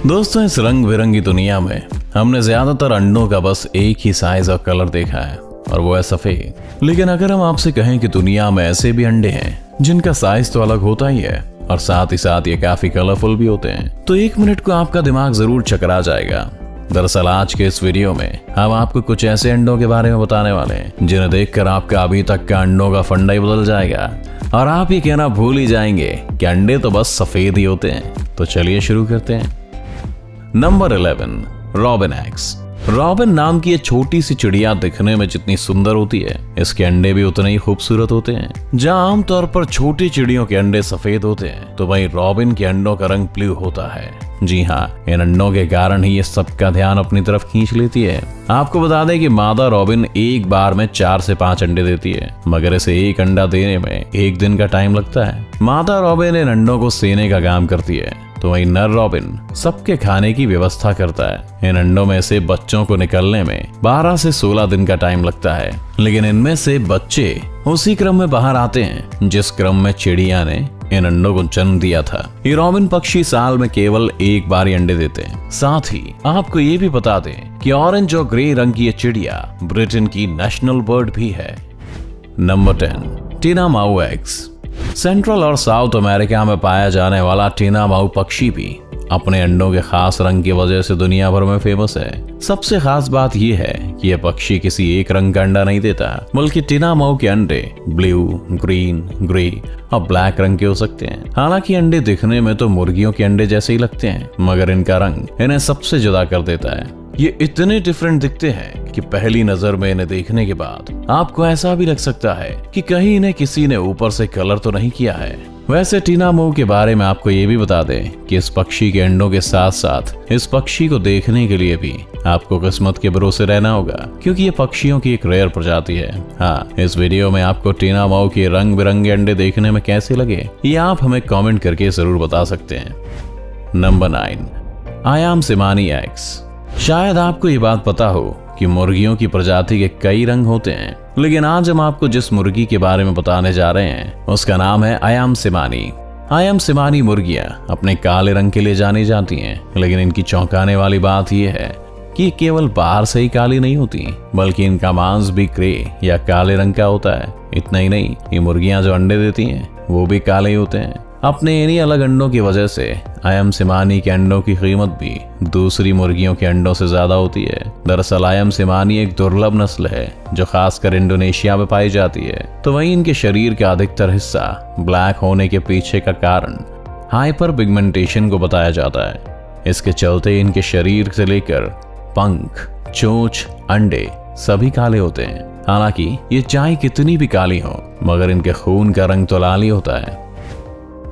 दोस्तों, इस रंग बिरंगी दुनिया में हमने ज्यादातर अंडों का बस एक ही साइज और कलर देखा है और वो है सफेद। लेकिन अगर हम आपसे कहें कि दुनिया में ऐसे भी अंडे हैं जिनका साइज तो अलग होता ही है और साथ ही साथ ये काफी कलरफुल भी होते हैं, तो एक मिनट को आपका दिमाग जरूर चकरा जाएगा। दरअसल आज के इस वीडियो में हम आपको कुछ ऐसे अंडों के बारे में बताने वाले हैं जिन्हें देखकर आपका अभी तक का अंडों का फंडा ही बदल जाएगा और आप ये कहना भूल ही जाएंगे कि अंडे तो बस सफेद ही होते हैं। तो चलिए शुरू करते हैं। Number 11, robin eggs. रॉबिन नाम की ये छोटी सी चिड़िया दिखने में जितनी सुंदर होती है, इसके अंडे भी उतने ही खूबसूरत होते हैं। जहां आमतौर पर छोटी चिड़ियों के अंडे सफेद होते हैं, तो वहीं रॉबिन के अंडों का रंग ब्लू होता है। जी हाँ, इन अंडों के कारण ही ये सबका ध्यान अपनी तरफ खींच लेती है। आपको बता दें कि मादा रॉबिन एक बार में 4 से 5 अंडे देती है, मगर इसे एक अंडा देने में 1 दिन का टाइम लगता है। मादा रॉबिन इन अंडों को सेने का काम करती है, तो वहीं नर रॉबिन सबके खाने की व्यवस्था करता है। इन अंडों में से बच्चों को निकलने में 12 से 16 दिन का टाइम लगता है, लेकिन इनमें से बच्चे उसी क्रम में बाहर आते हैं जिस क्रम में चिड़िया ने इन अंडों को जन्म दिया था। ये रॉबिन पक्षी साल में केवल एक बार ही अंडे देते हैं। साथ ही आपको ये भी बता दें कि ऑरेंज और ग्रे रंग की ये चिड़िया ब्रिटेन की नेशनल बर्ड भी है। Number 10, tinamou eggs. सेंट्रल और साउथ अमेरिका में पाया जाने वाला टिनामाऊ पक्षी भी अपने अंडों के खास रंग की वजह से दुनिया भर में फेमस है। सबसे खास बात यह है कि यह पक्षी किसी एक रंग का अंडा नहीं देता, बल्कि टिनामाऊ के अंडे ब्लू, ग्रीन, ग्रे और ब्लैक रंग के हो सकते हैं। हालांकि अंडे दिखने में तो मुर्गियों के अंडे जैसे ही लगते हैं, मगर इनका रंग इन्हें सबसे जुदा कर देता है। ये इतने डिफरेंट दिखते हैं कि पहली नजर में इन्हें देखने के बाद आपको ऐसा भी लग सकता है कि कहीं इन्हें किसी ने ऊपर से कलर तो नहीं किया है। वैसे टिनामाऊ के बारे में आपको ये भी बता दें कि इस पक्षी के अंडों के साथ साथ इस पक्षी को देखने के लिए भी आपको किस्मत के भरोसे रहना होगा, क्योंकि ये पक्षियों की एक रेयर प्रजाति है। हाँ, इस वीडियो में आपको टिनामाऊ के रंग बिरंगे अंडे देखने में कैसे लगे, ये आप हमें कॉमेंट करके जरूर बता सकते हैं। नंबर 9, आयाम सिमानी एग्स। शायद आपको ये बात पता हो कि मुर्गियों की प्रजाति के कई रंग होते हैं, लेकिन आज हम आपको जिस मुर्गी के बारे में बताने जा रहे हैं उसका नाम है आयाम सिमानी। आयाम सिमानी मुर्गियां अपने काले रंग के लिए जानी जाती हैं, लेकिन इनकी चौंकाने वाली बात यह है कि ये केवल बाहर से ही काली नहीं होती, बल्कि इनका मांस भी ग्रे या काले रंग का होता है। इतना ही नहीं, ये मुर्गियां जो अंडे देती हैं वो भी काले ही होते हैं। अपने इन्हीं अलग अंडों की वजह से आयाम सिमानी के अंडों की कीमत भी दूसरी मुर्गियों के अंडों से ज्यादा होती है। दरअसल आयाम सिमानी एक दुर्लभ नस्ल है जो खासकर इंडोनेशिया में पाई जाती है। तो वहीं इनके शरीर का अधिकतर हिस्सा ब्लैक होने के पीछे का कारण हाइपर पिगमेंटेशन को बताया जाता है। इसके चलते इनके शरीर से लेकर पंख, चोंच, अंडे सभी काले होते हैं। हालांकि ये चाहे कितनी भी काली हो, मगर इनके खून का रंग तो लाल ही होता है।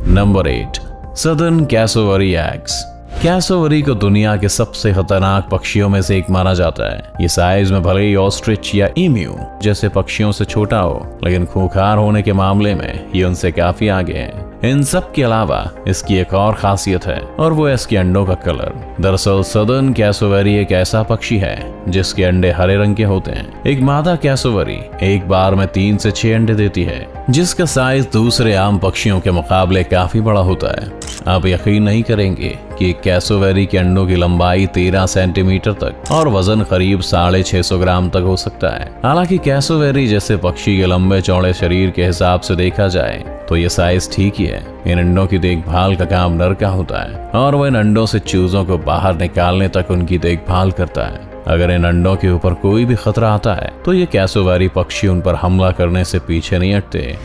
Number 8, southern cassowary eggs. Cassowary को दुनिया के सबसे खतरनाक पक्षियों में से एक माना जाता है। ये साइज में भले ही ऑस्ट्रिच या ईम्यू जैसे पक्षियों से छोटा हो, लेकिन खूंखार होने के मामले में ये उनसे काफी आगे है। इन सब के अलावा इसकी एक और खासियत है और वो है इसके अंडों का कलर। दरअसल सदर्न कैसोवरी एक ऐसा पक्षी है जिसके अंडे हरे रंग के होते हैं। एक मादा कैसोवरी एक बार में 3 से 6 अंडे देती है, जिसका साइज दूसरे आम पक्षियों के मुकाबले काफी बड़ा होता है। आप यकीन नहीं करेंगे कि कैसोवरी के अंडों की लंबाई 13 सेंटीमीटर तक और वजन करीब 650 ग्राम तक हो सकता है। हालांकि कैसोवरी जैसे पक्षी के लंबे चौड़े शरीर के हिसाब से देखा जाए तो ये साइज ठीक ही है। इन अंडों की देखभाल का काम नर का होता है और वह इन अंडों से चूजों को बाहर निकालने तक उनकी देखभाल करता है। अगर इन अंडों के ऊपर कोई भी खतरा आता है तो ये कैसोवरी पक्षी उन पर हमला करने से पीछे नहीं हटते।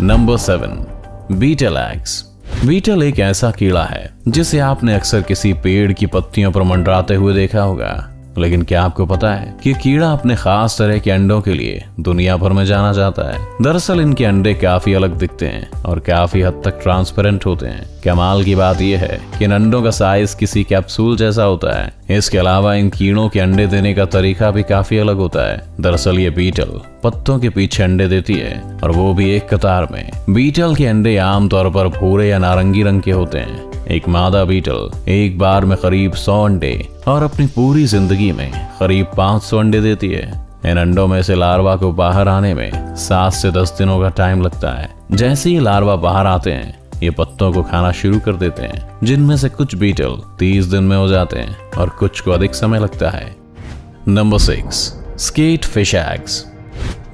Number 7, beetle eggs. बीटल एक ऐसा कीड़ा है जिसे आपने अक्सर किसी पेड़ की पत्तियों पर मंडराते हुए देखा होगा, लेकिन क्या आपको पता है कि कीड़ा अपने खास तरह के अंडों के लिए दुनिया भर में जाना जाता है। दरअसल इनके अंडे काफी अलग दिखते हैं और काफी हद तक ट्रांसपेरेंट होते हैं। कमाल की बात यह है कि इन अंडों का साइज किसी कैप्सूल जैसा होता है। इसके अलावा इन कीड़ों के अंडे देने का तरीका भी काफी अलग होता है। दरअसल ये बीटल पत्तों के पीछे अंडे देती है और वो भी एक कतार में। बीटल के अंडे आमतौर पर भूरे या नारंगी रंग के होते हैं। एक मादा बीटल एक बार में करीब 100 अंडे और अपनी पूरी जिंदगी में करीब 500 अंडे देती है। इन अंडों में से लार्वा को बाहर आने में 7 से 10 दिनों का टाइम लगता है। जैसे ही लार्वा बाहर आते हैं ये पत्तों को खाना शुरू कर देते हैं, जिनमें से कुछ बीटल 30 दिन में हो जाते हैं और कुछ को अधिक समय लगता है। Number 6, skate fish eggs.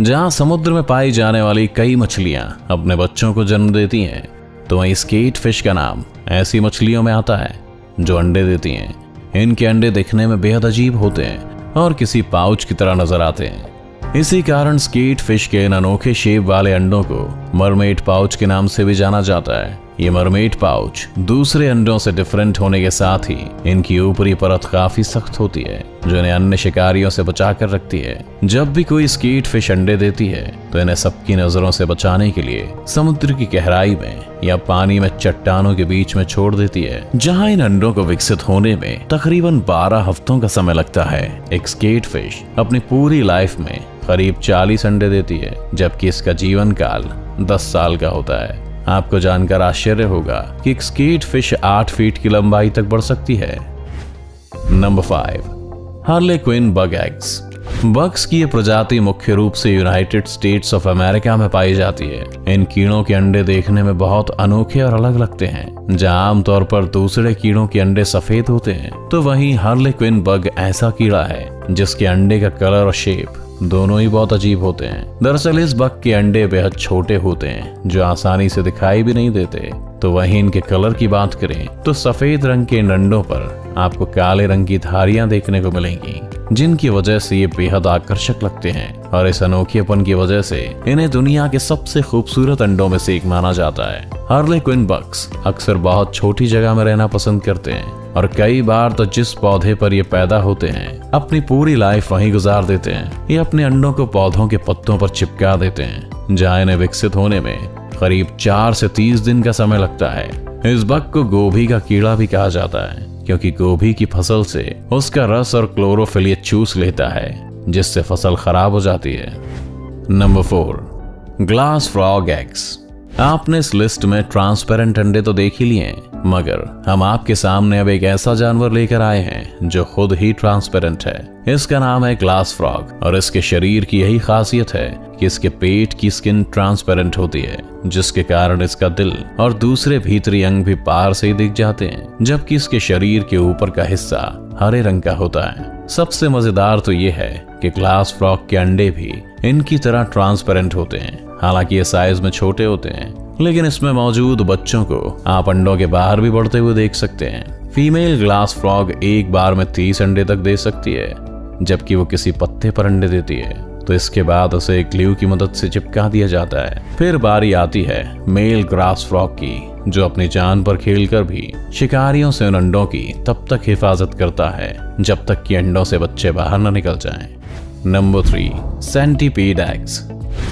जहां समुद्र में पाई जाने वाली कई मछलियां अपने बच्चों को जन्म देती हैं, तो वहीं स्केट फिश का नाम ऐसी मछलियों में आता है जो अंडे देती हैं। इनके अंडे दिखने में बेहद अजीब होते हैं और किसी पाउच की तरह नजर आते हैं। इसी कारण स्केट फिश के इन अनोखे शेप वाले अंडों को मरमेड पाउच के नाम से भी जाना जाता है। ये मरमेड पाउच दूसरे अंडों से डिफरेंट होने के साथ ही इनकी ऊपरी परत काफी सख्त होती है, जो इन्हें अन्य शिकारियों से बचा कर रखती है। जब भी कोई स्केट फिश अंडे देती है तो इन्हें सबकी नजरों से बचाने के लिए समुद्र की गहराई में या पानी में चट्टानों के बीच में छोड़ देती है, जहां इन अंडों को विकसित होने में तकरीबन 12 हफ्तों का समय लगता है। एक स्केट फिश अपनी पूरी लाइफ में करीब 40 अंडे देती है, जबकि इसका जीवन काल 10 साल का होता है। आपको जानकर आश्चर्य होगा कि एक स्केट फिश 8 फीट की लंबाई तक बढ़ सकती है। Number 5, harlequin bug eggs. Bugs की ये प्रजाति मुख्य रूप से यूनाइटेड स्टेट्स ऑफ अमेरिका में पाई जाती है। इन कीड़ों के अंडे देखने में बहुत अनोखे और अलग लगते हैं। जहां आमतौर पर दूसरे कीड़ों के अंडे सफेद होते हैं, तो वहीं हार्लेक्विन बग ऐसा कीड़ा है जिसके अंडे का कलर और शेप दोनों ही बहुत अजीब होते हैं। दरअसल इस बग के अंडे बेहद छोटे होते हैं, जो आसानी से दिखाई भी नहीं देते। तो वहीं इनके कलर की बात करें तो सफेद रंग के इन अंडों पर आपको काले रंग की धारियां देखने को मिलेंगी, जिनकी वजह से ये बेहद आकर्षक लगते हैं। और इस अनोखेपन की वजह से इन्हें दुनिया के सबसे खूबसूरत अंडों में से एक माना जाता है। हार्लेक्विन बग्स अक्सर बहुत छोटी जगह में रहना पसंद करते हैं और कई बार तो जिस पौधे पर ये पैदा होते हैं अपनी पूरी लाइफ वहीं गुजार देते हैं। ये अपने अंडों को पौधों के पत्तों पर चिपका देते हैं, जहां इन्हें विकसित होने में करीब 4 से 30 दिन का समय लगता है। इस बग को गोभी का कीड़ा भी कहा जाता है, क्योंकि गोभी की फसल से उसका रस और क्लोरोफिल ये चूस लेता है, जिससे फसल खराब हो जाती है। Number 4, glass frog eggs. आपने इस लिस्ट में ट्रांसपेरेंट अंडे तो देख ही लिए, मगर हम आपके सामने अब एक ऐसा जानवर लेकर आए हैं जो खुद ही ट्रांसपेरेंट है। इसका नाम है ग्लास फ्रॉग और इसके शरीर की यही खासियत है कि इसके पेट की स्किन ट्रांसपेरेंट होती है, जिसके कारण इसका दिल और दूसरे भीतरी अंग भी पार से ही दिख जाते हैं, जबकि इसके शरीर के ऊपर का हिस्सा हरे रंग का होता है। सबसे मजेदार तो ये है कि ग्लास फ्रॉग के अंडे भी इनकी तरह ट्रांसपेरेंट होते हैं। हालांकि ये साइज में छोटे होते हैं, लेकिन इसमें मौजूद बच्चों को आप अंडों के बाहर भी बढ़ते हुए देख सकते हैं। फीमेल ग्लास फ्रॉग एक बार में 30 अंडे तक दे सकती है, जबकि वो किसी पत्ते पर अंडे देती है तो इसके बाद उसे ग्लू की मदद से चिपका दिया जाता है। फिर बारी आती है मेल ग्लास फ्रॉग की, जो अपनी जान पर खेलकर भी शिकारियों से उन अंडों की तब तक हिफाजत करता है जब तक कि अंडों से बच्चे बाहर न निकल जाएं। Number 3, centipede eggs.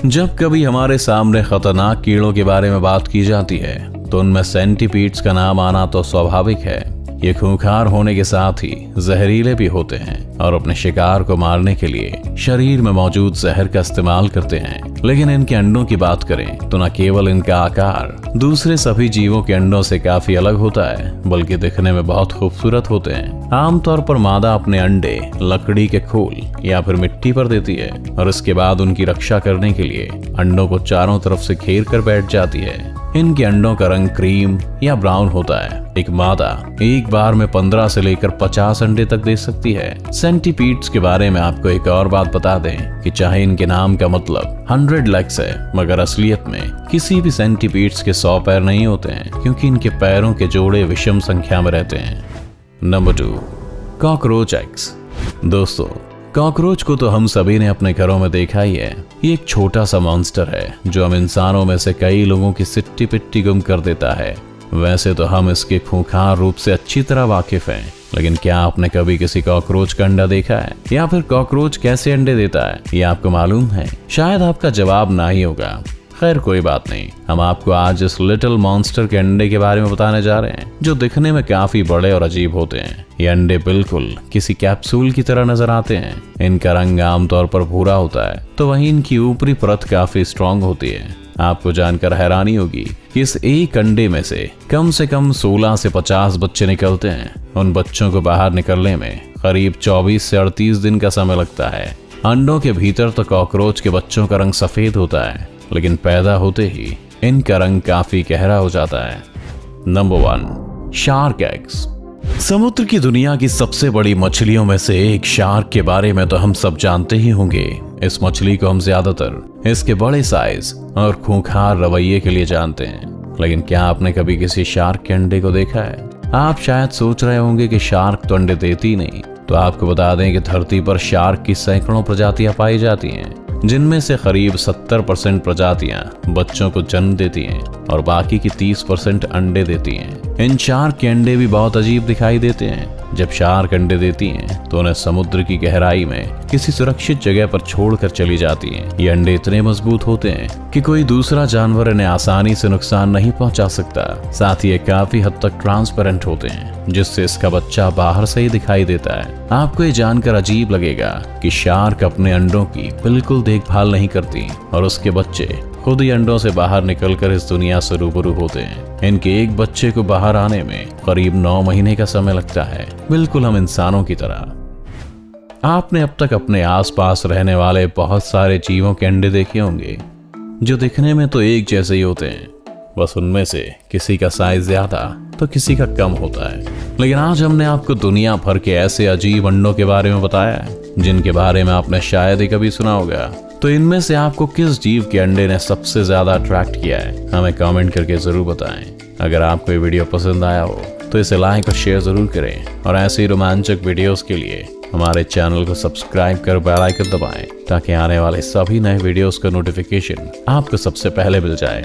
जब कभी हमारे सामने खतरनाक कीड़ों के बारे में बात की जाती है तो उनमें सेंटीपीड्स का नाम आना तो स्वाभाविक है। ये खूंखार होने के साथ ही जहरीले भी होते हैं और अपने शिकार को मारने के लिए शरीर में मौजूद जहर का इस्तेमाल करते हैं। लेकिन इनके अंडों की बात करें तो न केवल इनका आकार दूसरे सभी जीवों के अंडों से काफी अलग होता है, बल्कि दिखने में बहुत खूबसूरत होते हैं। आमतौर पर मादा अपने अंडे लकड़ी के खोल या फिर मिट्टी पर देती है और इसके बाद उनकी रक्षा करने के लिए अंडों को चारों तरफ से घेर कर बैठ जाती है। इनके अंडों का रंग क्रीम या ब्राउन होता है। एक मादा एक बार में 15 से लेकर 50 अंडे तक दे सकती है। सेंटीपीड्स के बारे में आपको एक और बात बता दें कि चाहे इनके नाम का मतलब 100 लेग्स है, मगर असलियत में किसी भी सेंटीपीड्स के 100 पैर नहीं होते हैं, क्योंकि इनके पैरों के जोड़े विषम संख्या में रहते हैं। Number 2, cockroach eggs. दोस्तों, कॉकरोच को तो हम सभी ने अपने घरों में देखा ही है। ये एक छोटा सा मॉन्स्टर है जो हम इंसानों में से कई लोगों की सिट्टी पिट्टी गुम कर देता है। वैसे तो हम इसके खूंखार रूप से अच्छी तरह वाकिफ हैं, लेकिन क्या आपने कभी किसी कॉकरोच का अंडा देखा है, या फिर कॉकरोच कैसे अंडे देता है, ये आपको मालूम है? शायद आपका जवाब ना ही होगा। खैर कोई बात नहीं, हम आपको आज इस लिटिल मॉन्स्टर के अंडे के बारे में बताने जा रहे हैं, जो दिखने में काफी बड़े और अजीब होते हैं। ये अंडे बिल्कुल किसी कैप्सूल की तरह नजर आते हैं। इनका रंग आमतौर पर भूरा होता है, तो वहीं इनकी ऊपरी परत काफी स्ट्रॉन्ग होती है। आपको जानकर हैरानी होगी कि इस एक अंडे में से कम 16 से 50 बच्चे निकलते हैं। उन बच्चों को बाहर निकलने में करीब 24 से 38 दिन का समय लगता है। अंडों के भीतर तो कॉकरोच के बच्चों का रंग सफेद होता है, लेकिन पैदा होते ही इनका रंग काफी गहरा हो जाता है। Number 1, shark eggs. समुद्र की दुनिया की सबसे बड़ी मछलियों में से एक शार्क के बारे में तो हम सब जानते ही होंगे। इस मछली को हम ज्यादातर इसके बड़े साइज और खूंखार रवैये के लिए जानते हैं, लेकिन क्या आपने कभी किसी शार्क के अंडे को देखा है? आप शायद सोच रहे होंगे कि शार्क तो अंडे देती ही नहीं। तो आपको बता दें कि धरती पर शार्क की सैकड़ों प्रजातियां पाई जाती हैं, जिनमें से करीब 70% प्रजातियां बच्चों को जन्म देती हैं और बाकी की 30% अंडे देती हैं। इन शार्क के अंडे भी बहुत अजीब दिखाई देते हैं। जब शार्क अंडे देती हैं तो उन्हें समुद्र की गहराई में किसी सुरक्षित जगह पर छोड़कर चली जाती हैं। ये अंडे इतने मजबूत होते हैं कि कोई दूसरा जानवर इन्हें आसानी से नुकसान नहीं पहुंचा सकता। साथ ही ये काफी हद तक ट्रांसपेरेंट होते हैं, जिससे इसका बच्चा बाहर से ही दिखाई देता है। आपको ये जानकर अजीब लगेगा कि शार्क अपने अंडों की बिल्कुल देखभाल नहीं करती और उसके बच्चे खुद ही अंडों से बाहर निकलकर इस दुनिया से रूबरू होते हैं। इनके एक बच्चे को बाहर आने में करीब 9 महीने का समय लगता है, बिल्कुल हम इंसानों की तरह। आपने अब तक अपने आसपास रहने वाले बहुत सारे जीवों के अंडे देखे होंगे, जो दिखने में तो एक जैसे ही होते हैं, बस उनमें से किसी का साइज ज्यादा तो किसी का कम होता है। लेकिन आज हमने आपको दुनिया भर के ऐसे अजीब अंडों के बारे में बताया है जिनके बारे में आपने शायद ही कभी सुना होगा। तो इनमें से आपको किस जीव के अंडे ने सबसे ज्यादा अट्रैक्ट किया है, हमें कमेंट करके जरूर बताएं। अगर आपको ये वीडियो पसंद आया हो तो इसे लाइक और शेयर जरूर करें और ऐसे ही रोमांचक वीडियोस के लिए हमारे चैनल को सब्सक्राइब कर बेल आइकन दबाएं, ताकि आने वाले सभी नए वीडियोस का नोटिफिकेशन आपको सबसे पहले मिल जाए।